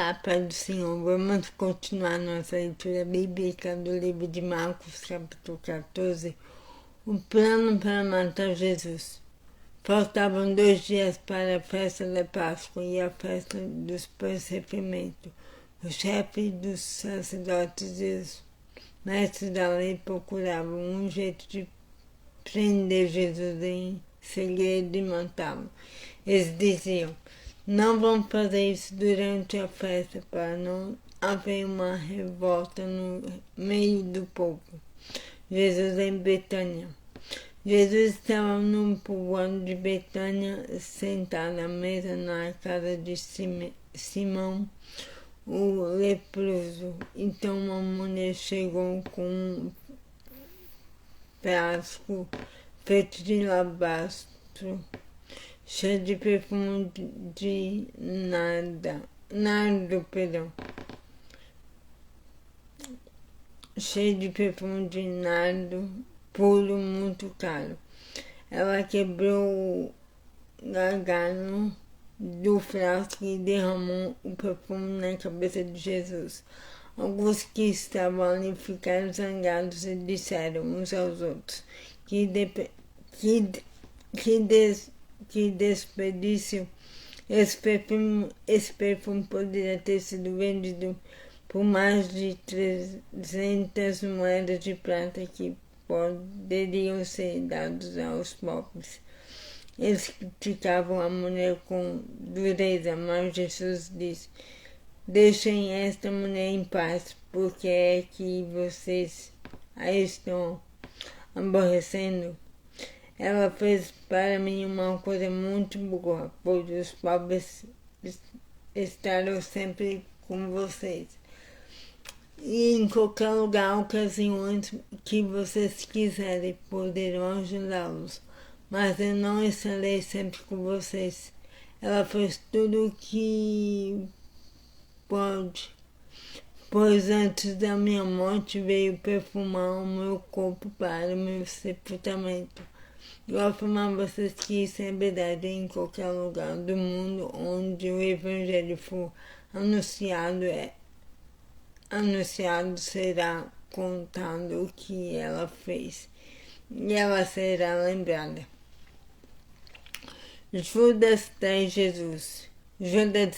Olá, Pai do Senhor. Vamos continuar nossa leitura bíblica do livro de Marcos, capítulo 14, o plano para matar Jesus. Faltavam 2 dias para a festa da Páscoa e a festa dos pães sem fermento. Os chefes dos sacerdotes e os mestres da lei procuravam um jeito de prender Jesus em segredo e matá-lo. Eles diziam: não vamos fazer isso durante a festa para não haver uma revolta no meio do povo. Jesus em Betânia. Jesus estava no povoado de Betânia, sentado à mesa na casa de Simão, o leproso. Então uma mulher chegou com um frasco feito de alabastro, cheio de perfume de cheio de perfume de nardo puro, muito caro. Ela quebrou o gargalo do frasco e derramou o perfume na cabeça de Jesus. Alguns que estavam ali ficaram zangados e disseram uns aos outros: que desperdício! Esse perfume poderia ter sido vendido por mais de 300 moedas de prata que poderiam ser dados aos pobres. Eles criticavam a mulher com dureza, mas Jesus disse: deixem esta mulher em paz, porque é que vocês a estão aborrecendo. Ela fez para mim uma coisa muito boa, pois os pobres estarão sempre com vocês. E em qualquer lugar, ocasiões que vocês quiserem, poderão ajudá-los. Mas eu não estarei sempre com vocês. Ela fez tudo o que pode, pois antes da minha morte veio perfumar o meu corpo para o meu sepultamento. Eu afirmo a vocês que isso é verdade em qualquer lugar do mundo onde o Evangelho for anunciado, será contado o que ela fez e ela será lembrada. Judas traz Jesus. Judas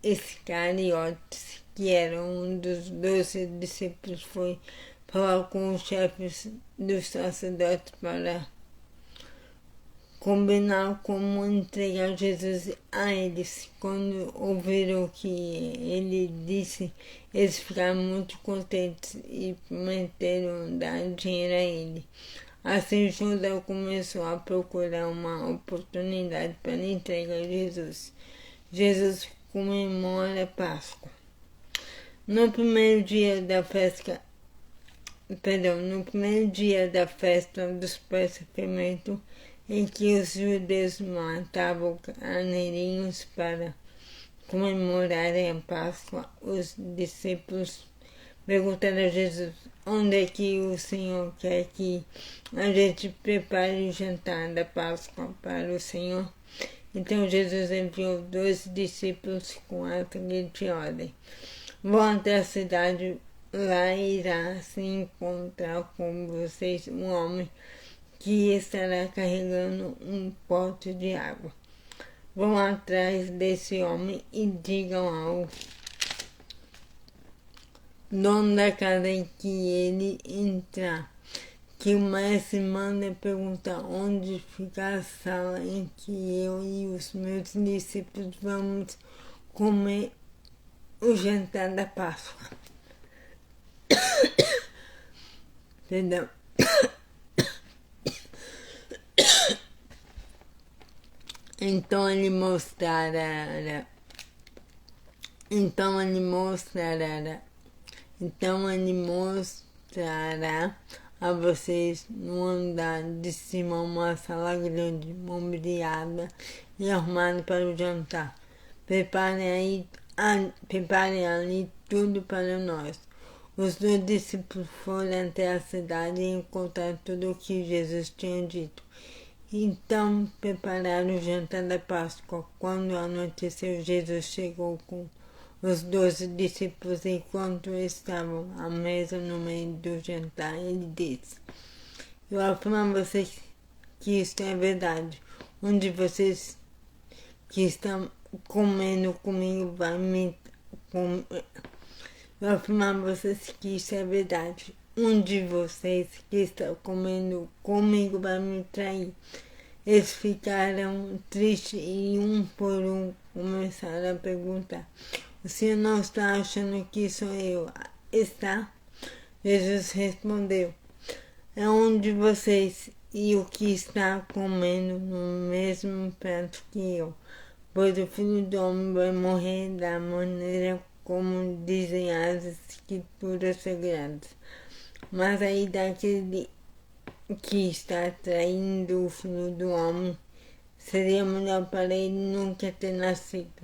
Iscariotes, que era um dos 12 discípulos, foi falar com os chefes dos sacerdotes para combinar como entregar Jesus a eles. Quando ouviram o que ele disse, eles ficaram muito contentes e prometeram dar dinheiro a ele. Assim, Judas começou a procurar uma oportunidade para entregar Jesus. Jesus comemora a Páscoa. No primeiro dia da festa dos pães sem fermento, em que os judeus matavam carneirinhos para comemorarem a Páscoa, os discípulos perguntaram a Jesus: onde é que o Senhor quer que a gente prepare o jantar da Páscoa para o Senhor? Então Jesus enviou 2 discípulos com a seguinte ordem: vão até a cidade, lá irá se encontrar com vocês um homem que estará carregando um pote de água. Vão atrás desse homem e digam ao dono da casa em que ele entrar que o mestre manda perguntar onde fica a sala em que eu e os meus discípulos vamos comer o jantar da Páscoa. Perdão. Então ele mostrará a vocês no andar de cima uma sala grande, mobiliada e arrumada para o jantar. Preparem ali tudo para nós. Os 2 discípulos foram até a cidade e encontraram tudo o que Jesus tinha dito. Então prepararam o jantar da Páscoa. Quando anoiteceu, Jesus chegou com os 12 discípulos, enquanto estavam à mesa no meio do jantar, ele disse: eu afirmo a vocês que isto é verdade. Um de vocês que estão comendo comigo vai me comer. Eu afirmo a vocês que isso é verdade. Um de vocês que está comendo comigo vai me trair. Eles ficaram tristes e um por um começaram a perguntar: o senhor não está achando que sou eu? Está? Jesus respondeu: é um de vocês e o que está comendo no mesmo prato que eu. Pois o Filho do Homem vai morrer da maneira como dizem as Escrituras Sagradas. Mas aí daquele que está traindo o Filho do Homem, seria melhor para ele nunca ter nascido.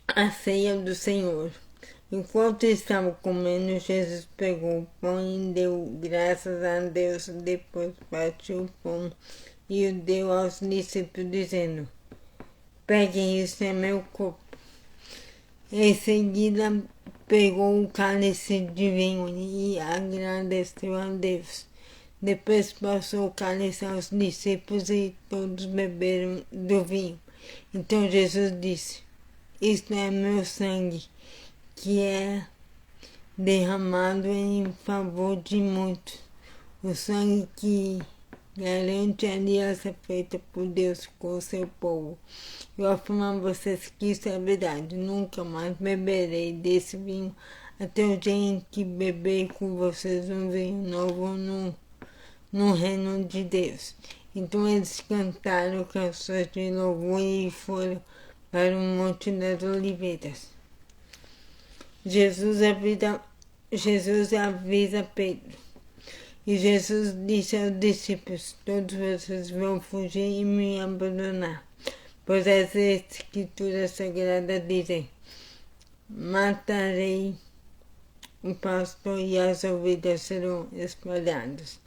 A ceia do Senhor. Enquanto estavam comendo, Jesus pegou o pão e deu graças a Deus, depois partiu o pão e o deu aos discípulos, dizendo: peguem, isso é meu corpo. Em seguida, pegou o cálice de vinho e agradeceu a Deus. Depois passou o cálice aos discípulos e todos beberam do vinho. Então Jesus disse: isto é meu sangue, que é derramado em favor de muitos. O sangue que garante a aliança feita por Deus com o seu povo. Eu afirmo a vocês que isso é verdade. Nunca mais beberei desse vinho até o dia em que beber com vocês um vinho novo no reino de Deus. Então eles cantaram canções de louvor e foram para o Monte das Oliveiras. Jesus avisa Pedro. E Jesus disse aos discípulos: todos vocês vão fugir e me abandonar, pois as Escrituras Sagradas dizem: matarei o pastor e as ovelhas serão espalhadas.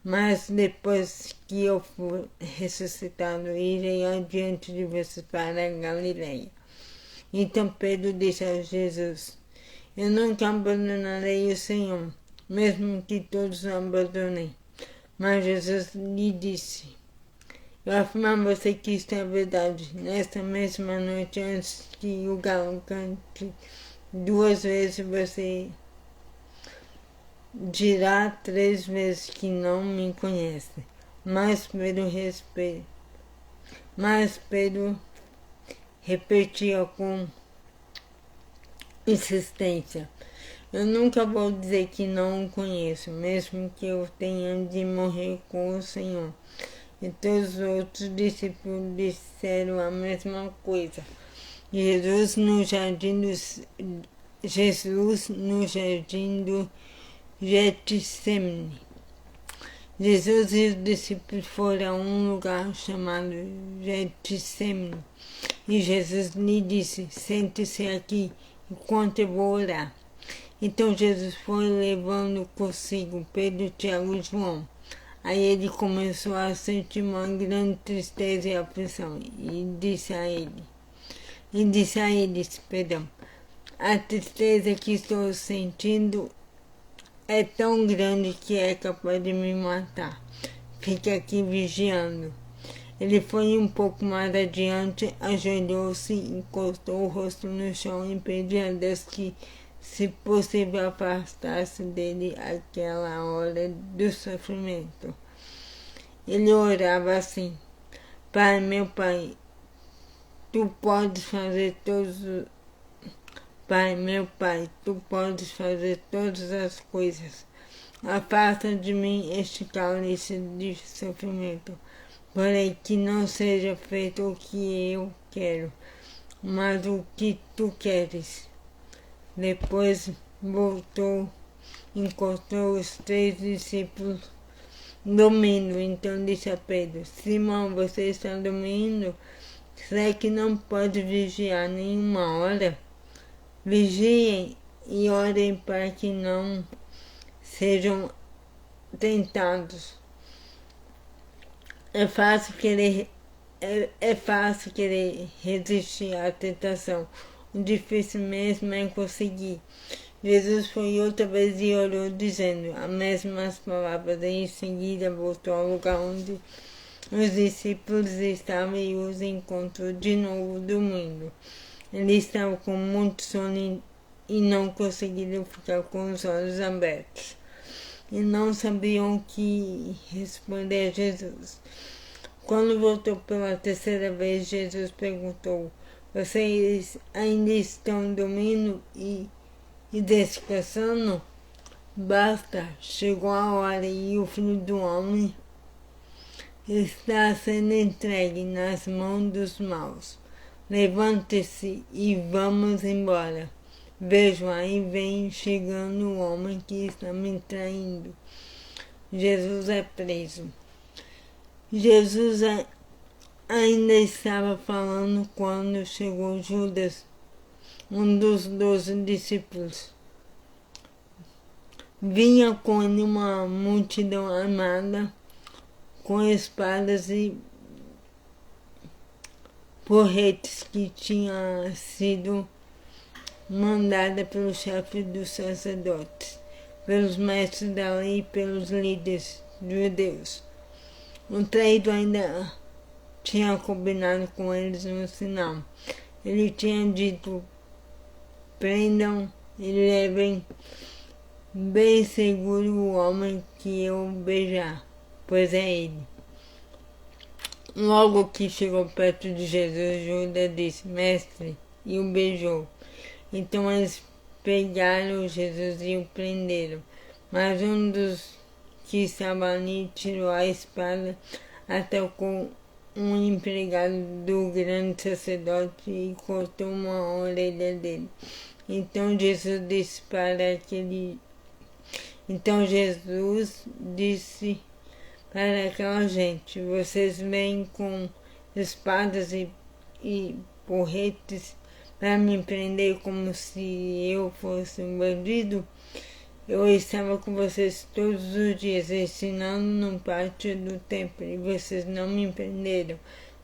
Mas depois que eu for ressuscitado, irei adiante de vocês para a Galileia. Então Pedro disse a Jesus: eu nunca abandonarei o Senhor, mesmo que todos o abandonem. Mas Jesus lhe disse: eu afirmo a você que isto é verdade. Nesta mesma noite, antes que o galo cante 2 vezes, você dirá 3 vezes que não me conhece. Mas Pedro repetia com insistência: eu nunca vou dizer que não o conheço, mesmo que eu tenha de morrer com o Senhor. E todos os outros discípulos disseram a mesma coisa. Jesus no jardim do Getsemane. Jesus e os discípulos foram a um lugar chamado Getsemane. E Jesus lhe disse: sente-se aqui, enquanto eu vou orar. Então Jesus foi levando consigo Pedro, Tiago e João. Aí ele começou a sentir uma grande tristeza e aflição e disse a eles, a tristeza que estou sentindo é tão grande que é capaz de me matar. Fique aqui vigiando. Ele foi um pouco mais adiante, ajoelhou-se, encostou o rosto no chão e pediu a Deus que, se possível, afastasse dele aquela hora do sofrimento. Ele orava assim: Pai, meu Pai, Tu podes fazer todas as coisas. Afasta de mim este cálice de sofrimento, porém que não seja feito o que eu quero, mas o que Tu queres. Depois voltou, encostou os 3 discípulos dormindo. Então disse a Pedro: Simão, você está dormindo? Será que não pode vigiar nenhuma hora? Vigiem e orem para que não sejam tentados. É fácil querer resistir à tentação. O difícil mesmo é conseguir. Jesus foi outra vez e orou, dizendo as mesmas palavras. E em seguida voltou ao lugar onde os discípulos estavam e os encontrou de novo dormindo. Eles estavam com muito sono e não conseguiram ficar com os olhos abertos. E não sabiam o que responder a Jesus. Quando voltou pela terceira vez, Jesus perguntou: vocês ainda estão dormindo e descansando? Basta, chegou a hora e o Filho do Homem está sendo entregue nas mãos dos maus. Levante-se e vamos embora. Vejam, aí vem chegando o homem que está me traindo. Jesus é preso. Jesus ainda estava falando quando chegou Judas, um dos 12 discípulos. Vinha com ele uma multidão armada, com espadas e porretes que tinha sido mandada pelo chefe dos sacerdotes, pelos mestres da lei e pelos líderes judeus. O traidor ainda tinha combinado com eles um sinal. Ele tinha dito: prendam e levem bem seguro o homem que eu beijar, pois é ele. Logo que chegou perto de Jesus, Judas disse: mestre, e o beijou. Então eles pegaram Jesus e o prenderam. Mas um dos que estava ali tirou a espada, atacou um empregado do grande sacerdote e cortou uma orelha dele. Então Jesus disse para aquela gente: vocês vêm com espadas e porretes para me prender como se eu fosse um bandido? Eu estava com vocês todos os dias ensinando no pátio do templo e vocês não me prenderam.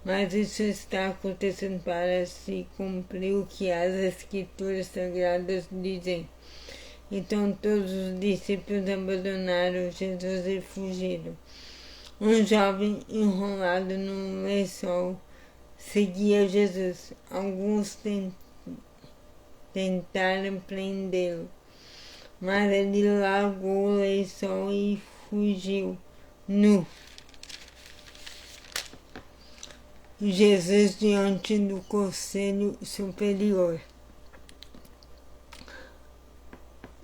Mas isso está acontecendo para se cumprir o que as escrituras sagradas dizem. Então todos os discípulos abandonaram Jesus e fugiram. Um jovem enrolado num lençol seguia Jesus. Alguns tentaram prendê-lo, mas ele largou o lençol e fugiu nu. Jesus diante do Conselho Superior.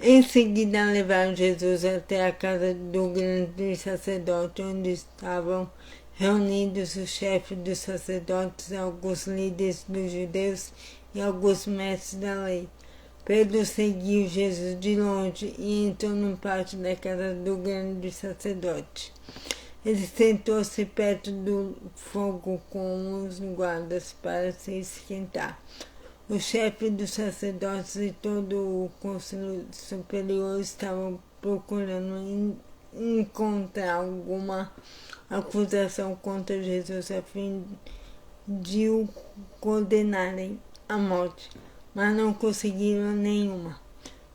Em seguida levaram Jesus até a casa do grande sacerdote, onde estavam reunidos os chefes dos sacerdotes, alguns líderes dos judeus e alguns mestres da lei. Pedro seguiu Jesus de longe e entrou no pátio da casa do grande sacerdote. Ele sentou-se perto do fogo com os guardas para se esquentar. O chefe dos sacerdotes e todo o conselho superior estavam procurando encontrar alguma acusação contra Jesus a fim de o condenarem à morte, mas não conseguiram nenhuma.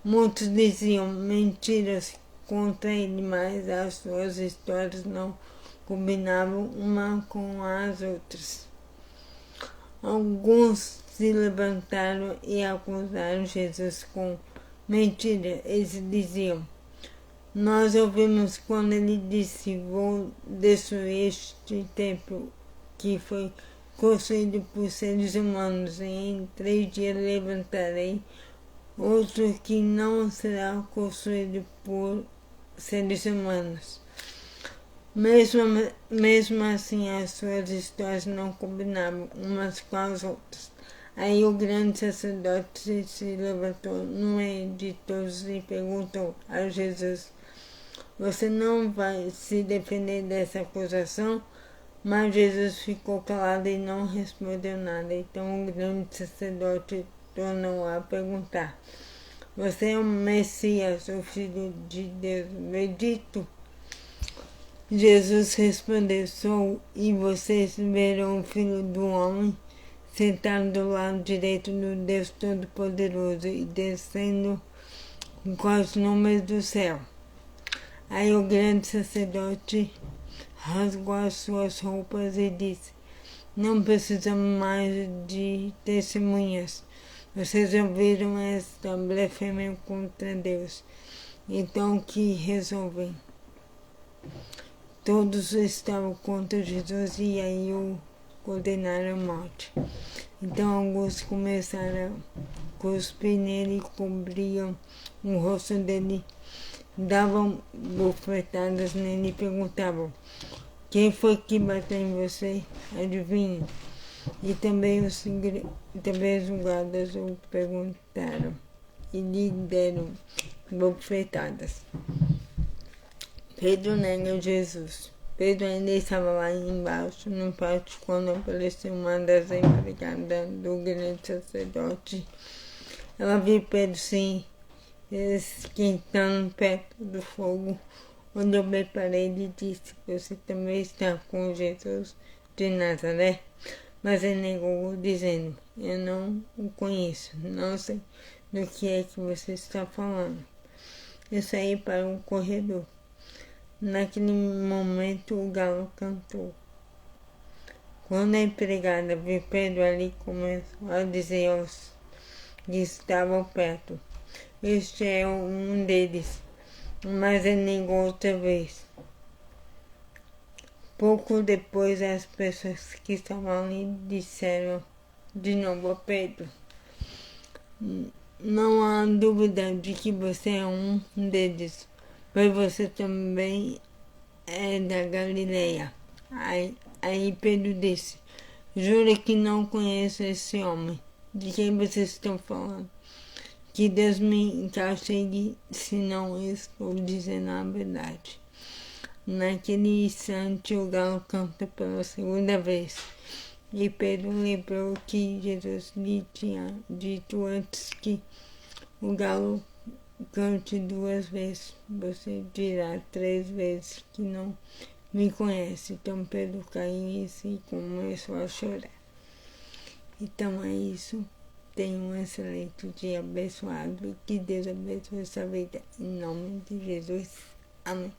Muitos diziam mentiras contra ele, mas as suas histórias não combinavam uma com as outras. Alguns se levantaram e acusaram Jesus com mentira. Eles diziam: nós ouvimos quando ele disse: vou destruir este templo que foi construído por seres humanos, e em 3 dias levantarei outro que não será construído por seres humanos. Mesmo assim, as suas histórias não combinavam umas com as outras. Aí o grande sacerdote se levantou no meio de todos e perguntou a Jesus: você não vai se defender dessa acusação? Mas Jesus ficou calado e não respondeu nada. Então o grande sacerdote tornou a perguntar: você é o Messias, o Filho de Deus bendito? Jesus respondeu: sou, e vocês verão o Filho do Homem sentado do lado direito do Deus Todo-Poderoso e descendo com os números do céu. Aí o grande sacerdote rasgou as suas roupas e disse: não precisamos mais de testemunhas. Vocês ouviram esta blasfêmia contra Deus. Então o que resolvem? Todos estavam contra Jesus e aí o condenaram à morte. Então alguns começaram a cuspir nele e cobriam o rosto dele, davam bofetadas nele e perguntavam: quem foi que bateu em você? Adivinhe. E também os guardas o perguntaram e lhe deram bofetadas. Pedro nega Jesus. Pedro ainda estava lá embaixo no pátio quando apareceu uma das empregadas do grande sacerdote. Ela viu Pedro se esquentando perto do fogo. Olhou bem para ele e disse: você também está com Jesus de Nazaré? Mas ele negou, dizendo: eu não o conheço, não sei do que é que você está falando. Eu saí para o corredor. Naquele momento o galo cantou. Quando a empregada viu Pedro ali, começou a dizer aos que estavam perto: este é um deles. Mas ele negou outra vez. Pouco depois, as pessoas que estavam ali disseram de novo a Pedro: não há dúvida de que você é um deles, pois você também é da Galileia. Aí Pedro disse: jura que não conheço esse homem. De quem vocês estão falando? Que Deus me castigue se não estou dizendo a verdade. Naquele instante o galo canta pela segunda vez. E Pedro lembrou que Jesus lhe tinha dito antes que o galo cante 2 vezes. Você dirá 3 vezes que não me conhece. Então Pedro caiu em si e começou a chorar. Então é isso. Tenha um excelente dia abençoado e que Deus abençoe a sua vida. Em nome de Jesus. Amém.